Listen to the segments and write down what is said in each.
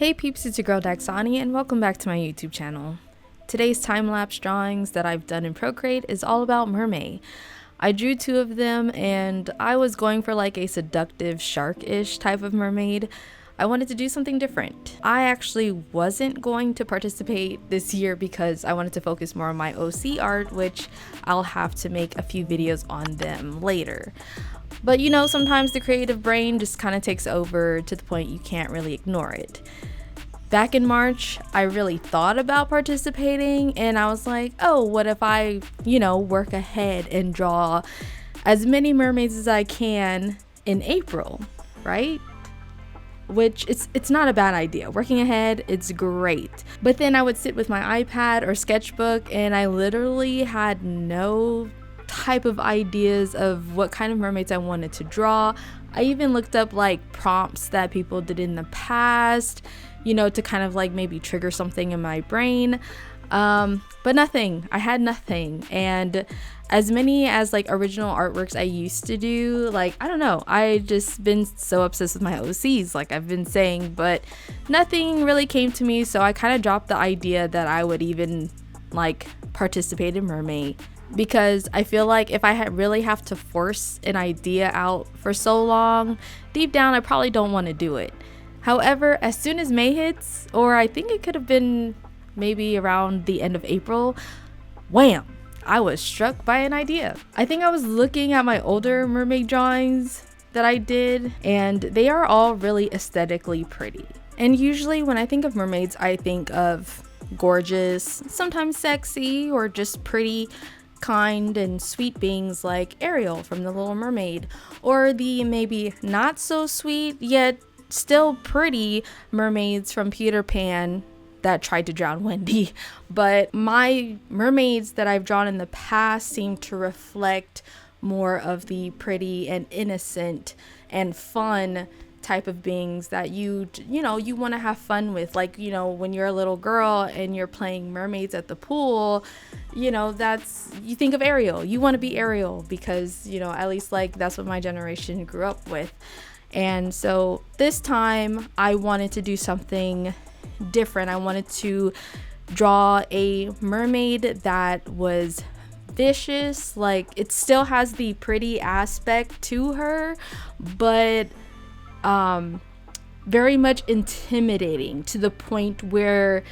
Hey peeps, it's your girl Daxani and welcome back to my YouTube channel. Today's time-lapse drawings that I've done in Procreate is all about Mermay. I drew two of them and I was going for like a seductive shark-ish type of mermaid. I wanted to do something different. I actually wasn't going to participate this year because I wanted to focus more on my OC art, which I'll have to make a few videos on them later. But you know, sometimes the creative brain just kind of takes over to the point you can't really ignore it. Back in March, I really thought about participating and I was like, oh, what if I, work ahead and draw as many mermaids as I can in April, right? Which it's not a bad idea. Working ahead, it's great. But then I would sit with my iPad or sketchbook and I literally had no type of ideas of what kind of mermaids I wanted to draw. I even looked up like prompts that people did in the past, to kind of like maybe trigger something in my brain. But nothing. I had nothing. And as many as like original artworks I used to do, like, I don't know, I just been so obsessed with my OCs, like I've been saying, but nothing really came to me. So I kind of dropped the idea that I would even like participate in Mermay, because I feel like if I really have to force an idea out for so long, deep down I probably don't want to do it. However, as soon as May hits, or I think it could have been maybe around the end of April, wham, I was struck by an idea. I think I was looking at my older mermaid drawings that I did, and they are all really aesthetically pretty. And usually when I think of mermaids, I think of gorgeous, sometimes sexy, or just pretty, kind and sweet beings like Ariel from The Little Mermaid, or the maybe not so sweet yet still pretty mermaids from Peter Pan that tried to drown Wendy. But my mermaids that I've drawn in the past seem to reflect more of the pretty and innocent and fun type of beings that you want to have fun with, like when you're a little girl and you're playing mermaids at the pool, you think of Ariel. You want to be Ariel because at least like that's what my generation grew up with. And so this time I wanted to do something different. I wanted to draw a mermaid that was vicious, like it still has the pretty aspect to her, but very much intimidating, to the point where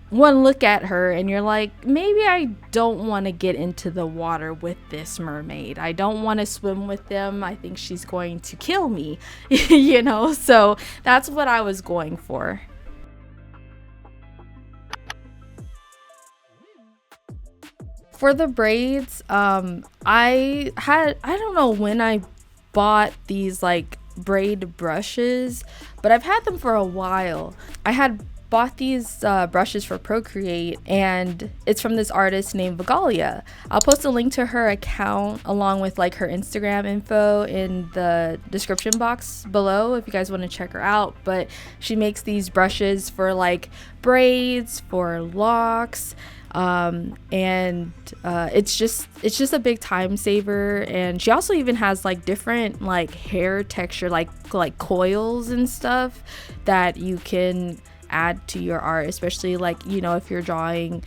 one look at her and you're like, maybe I don't want to get into the water with this mermaid. I don't want to swim with them. I think she's going to kill me. So that's what I was going for. For the braids, I don't know when I bought these like braid brushes, but I've had them for a while. I had bought these brushes for Procreate, and it's from this artist named Vegalia. I'll post a link to her account along with like her Instagram info in the description box below if you guys want to check her out. But she makes these brushes for like braids, for locks, and it's just a big time saver. And she also even has like different like hair texture, like coils and stuff that you can add to your art, especially like if you're drawing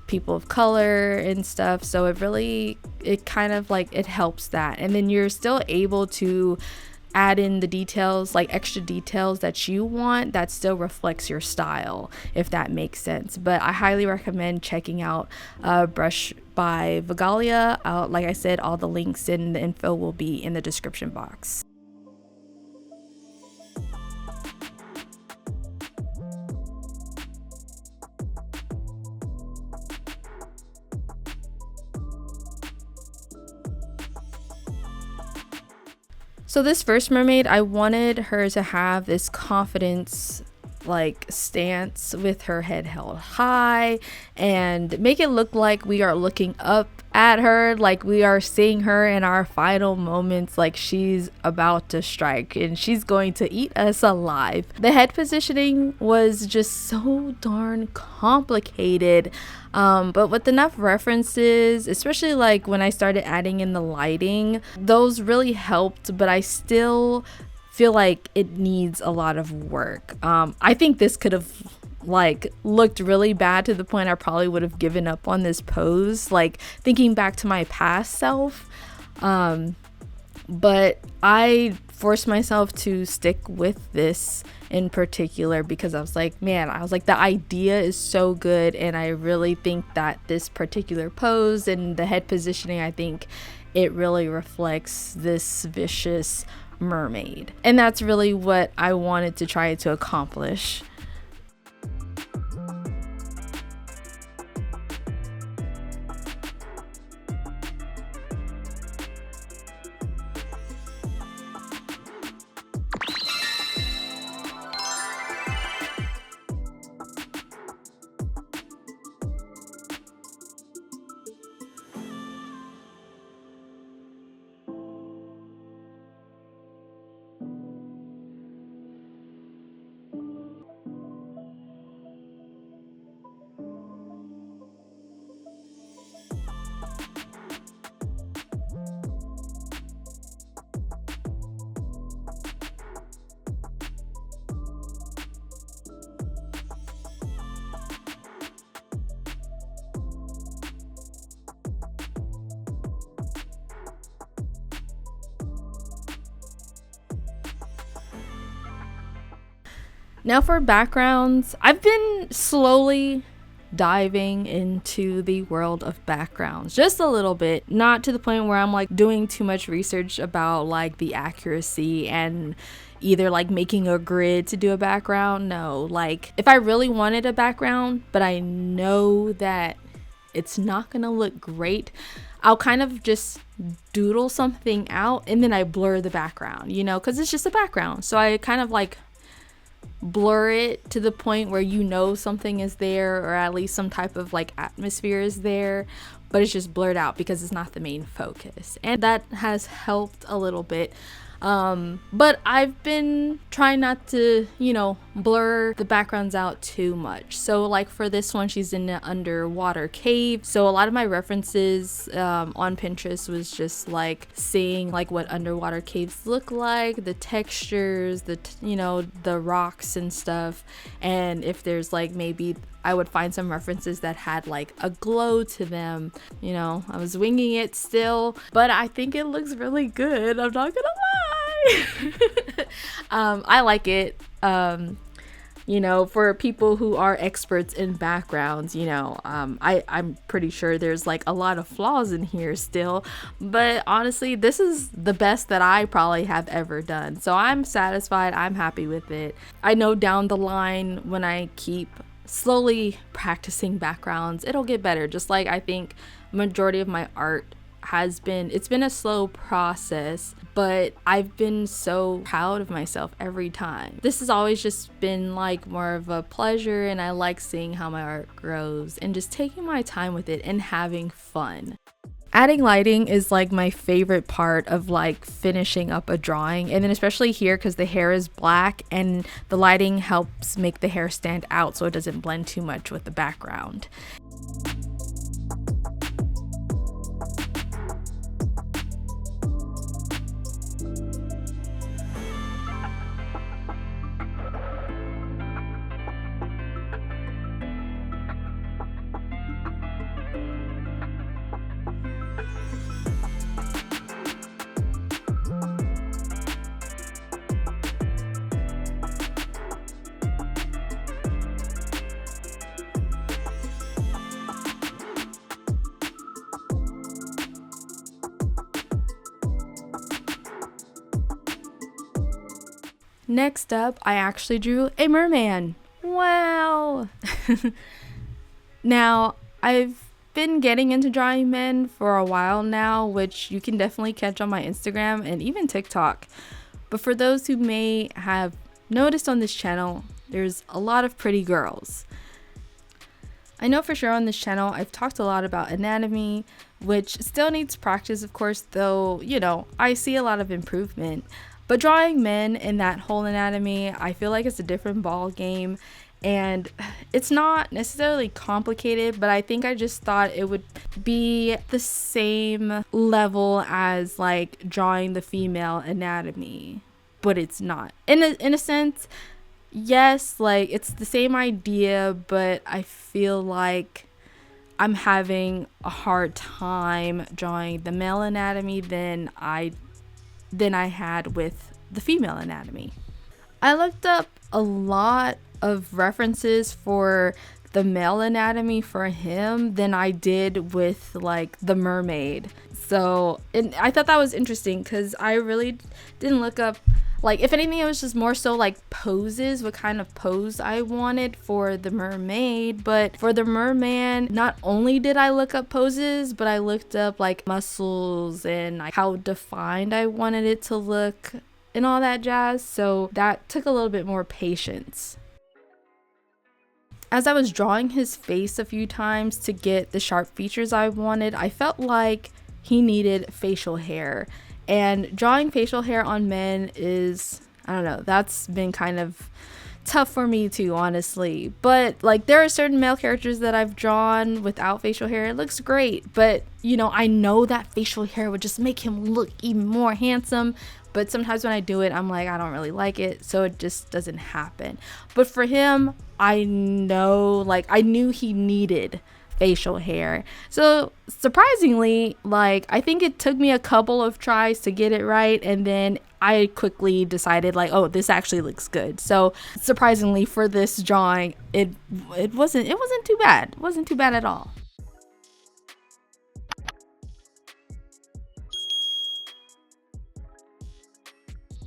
people of color and stuff. So it kind of like it helps that, and then you're still able to add in the details, like extra details that you want that still reflects your style, if that makes sense. But I highly recommend checking out brush by Vegalia. Like I said, all the links and the info will be in the description box. So this first mermaid, I wanted her to have this confidence like stance with her head held high and make it look like we are looking up at her, like we are seeing her in our final moments, like she's about to strike and she's going to eat us alive. The head positioning was just so darn complicated, but with enough references, especially like when I started adding in the lighting, those really helped. But I still feel like it needs a lot of work. I think this could have like looked really bad to the point I probably would have given up on this pose, like thinking back to my past self. But I forced myself to stick with this in particular because I was like, man, the idea is so good, and I really think that this particular pose and the head positioning, I think it really reflects this vicious mermaid. And that's really what I wanted to try to accomplish. Now for backgrounds, I've been slowly diving into the world of backgrounds just a little bit, not to the point where I'm like doing too much research about like the accuracy and either like making a grid to do a background. No, like if I really wanted a background but I know that it's not gonna look great, I'll kind of just doodle something out and then I blur the background, you know, because it's just a background. So I kind of like blur it to the point where you know something is there, or at least some type of like atmosphere is there, but it's just blurred out because it's not the main focus, and that has helped a little bit. But I've been trying not to, you know, blur the backgrounds out too much. So like for this one, she's in an underwater cave. So a lot of my references on Pinterest was just like seeing like what underwater caves look like, the textures, you know, the rocks and stuff. And if there's like maybe I would find some references that had like a glow to them. You know, I was winging it still, but I think it looks really good. I'm not gonna lie. I like it. You know, for people who are experts in backgrounds, you know, I'm pretty sure there's like a lot of flaws in here still, but honestly, this is the best that I probably have ever done. So I'm satisfied. I'm happy with it. I know down the line when I keep slowly practicing backgrounds, it'll get better. Just like I think majority of my art it's been a slow process, but I've been so proud of myself every time. This has always just been like more of a pleasure, and I like seeing how my art grows and just taking my time with it and having fun. Adding lighting is like my favorite part of like finishing up a drawing, and then especially here because the hair is black and the lighting helps make the hair stand out so it doesn't blend too much with the background. Next up, I actually drew a merman. Wow! Now, I've been getting into drawing men for a while now, which you can definitely catch on my Instagram and even TikTok. But for those who may have noticed on this channel, there's a lot of pretty girls. I know for sure on this channel, I've talked a lot about anatomy, which still needs practice, of course, though, you know, I see a lot of improvement. But drawing men in that whole anatomy, I feel like it's a different ball game, and it's not necessarily complicated, but I think I just thought it would be the same level as like drawing the female anatomy. but it's not. In a sense, yes, like it's the same idea, but I feel like I'm having a hard time drawing the male anatomy than I had with the female anatomy. I looked up a lot of references for the male anatomy for him than I did with like the mermaid. So I thought that was interesting because I really didn't look up, like, if anything, it was just more so like poses, what kind of pose I wanted for the mermaid. But for the merman, not only did I look up poses, but I looked up like muscles and like how defined I wanted it to look and all that jazz. So that took a little bit more patience. As I was drawing his face a few times to get the sharp features I wanted, I felt like he needed facial hair. And drawing facial hair on men is, I don't know, that's been kind of tough for me too, honestly. But like there are certain male characters that I've drawn without facial hair. It looks great, but you know, I know that facial hair would just make him look even more handsome. But sometimes when I do it, I'm like, I don't really like it, so it just doesn't happen. But for him, I knew he needed facial hair. So surprisingly, like I think it took me a couple of tries to get it right, and then I quickly decided like, oh, this actually looks good. So surprisingly for this drawing, it wasn't too bad. It wasn't too bad at all.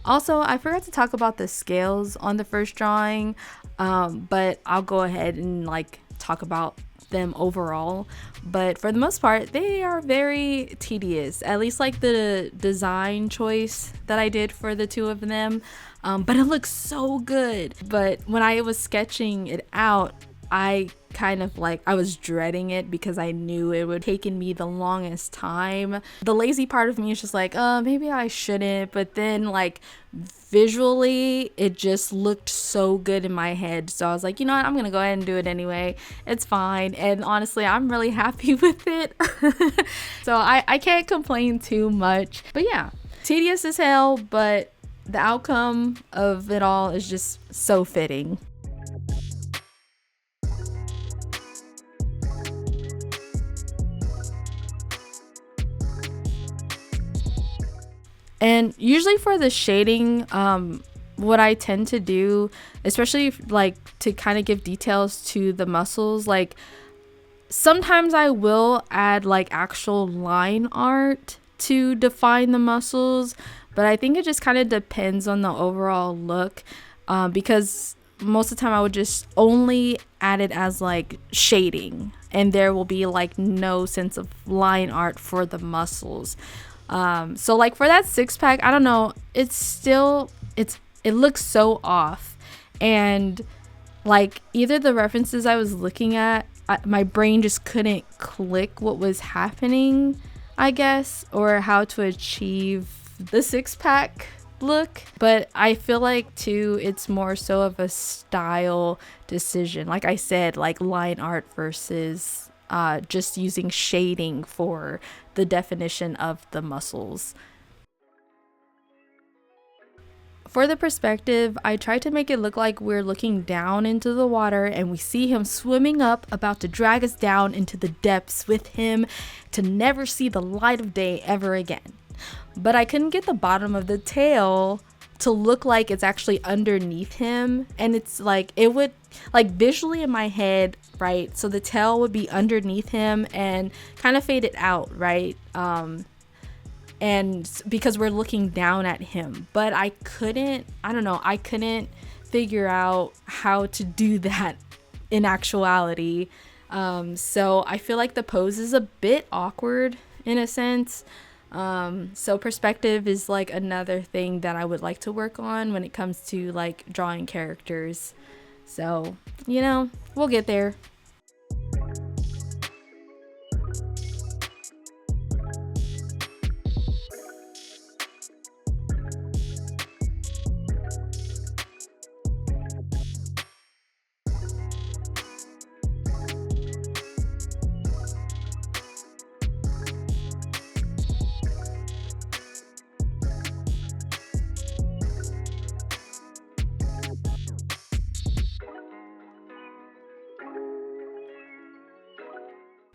Also, I forgot to talk about the scales on the first drawing, but I'll go ahead and like talk about them overall. But for the most part, they are very tedious, at least like the design choice that I did for the two of them. But it looks so good. But when I was sketching it out, I kind of like, I was dreading it because I knew it would taken me the longest time. The lazy part of me is just like, maybe I shouldn't. But then like visually, it just looked so good in my head. So I was like, you know what, I'm gonna go ahead and do it anyway. It's fine. And honestly, I'm really happy with it. So I can't complain too much. But yeah, tedious as hell, but the outcome of it all is just so fitting. And usually for the shading, what I tend to do, especially like to kind of give details to the muscles, like sometimes I will add like actual line art to define the muscles, but I think it just kind of depends on the overall look, because most of the time I would just only add it as like shading, and there will be like no sense of line art for the muscles. So like for that six-pack, I don't know, it looks so off, and like either the references I was looking at, my brain just couldn't click what was happening, I guess, or how to achieve the six-pack look. But I feel like too, it's more so of a style decision, like I said, like line art versus just using shading for the definition of the muscles. For the perspective, I tried to make it look like we're looking down into the water and we see him swimming up, about to drag us down into the depths with him to never see the light of day ever again. But I couldn't get the bottom of the tail to look like it's actually underneath him, and it's like, it would like visually in my head, right, so the tail would be underneath him and kind of fade it out, right, and because we're looking down at him. But I couldn't figure out how to do that in actuality. So I feel like the pose is a bit awkward in a sense. So perspective is like another thing that I would like to work on when it comes to like drawing characters. So, you know, we'll get there.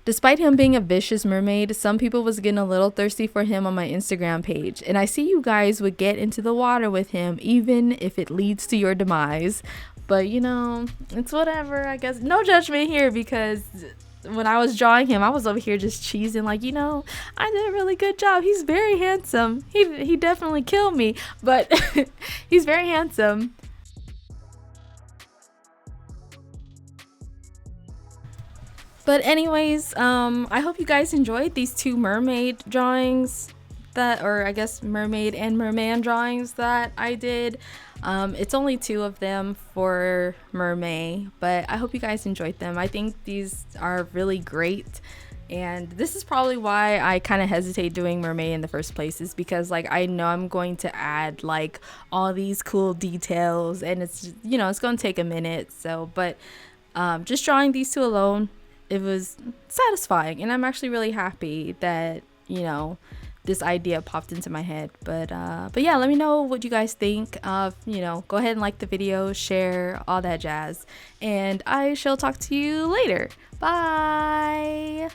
Despite him being a vicious mermaid, some people was getting a little thirsty for him on my Instagram page, and I see you guys would get into the water with him even if it leads to your demise. But you know, it's whatever, I guess. No judgment here, because when I was drawing him, I was over here just cheesing like, you know, I did a really good job. He's very handsome. He definitely killed me, but he's very handsome. But anyways, I hope you guys enjoyed these two mermaid drawings that, or I guess mermaid and merman drawings that I did. It's only two of them for Mermay, but I hope you guys enjoyed them. I think these are really great. And this is probably why I kind of hesitate doing Mermay in the first place, is because like I know I'm going to add like all these cool details, and it's, you know, it's going to take a minute. So, but just drawing these two alone, it was satisfying, and I'm actually really happy that, you know, this idea popped into my head. But yeah, let me know what you guys think. You know, go ahead and like the video, share, all that jazz, and I shall talk to you later. Bye.